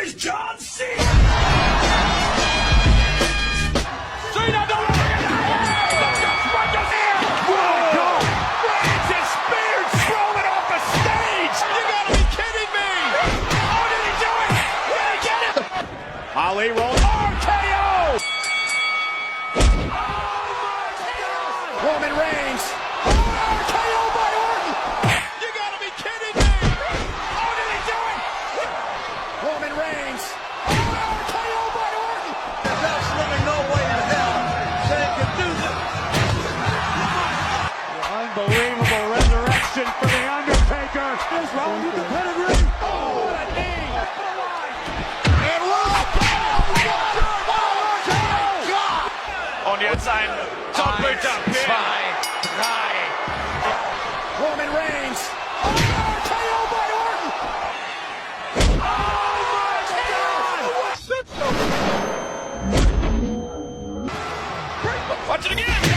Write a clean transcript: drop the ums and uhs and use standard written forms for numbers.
is John Cena! Cena Reigns is speared Strowman off the stage! You gotta be kidding me! Oh, did he do it? Did he get it? Ali rolling. RKO! Roman Reigns. RKO by Orton. You gotta be kidding me! Oh, did he do it? Roman Reigns. RKO by Orton. There's absolutely no way in hell they can do this. Unbelievable resurrection for The Undertaker. Is Rowan with the pedigree? Oh, what a knee. And on the outside, top boot up, Roman Reigns. RKO by Orton. Watch it again!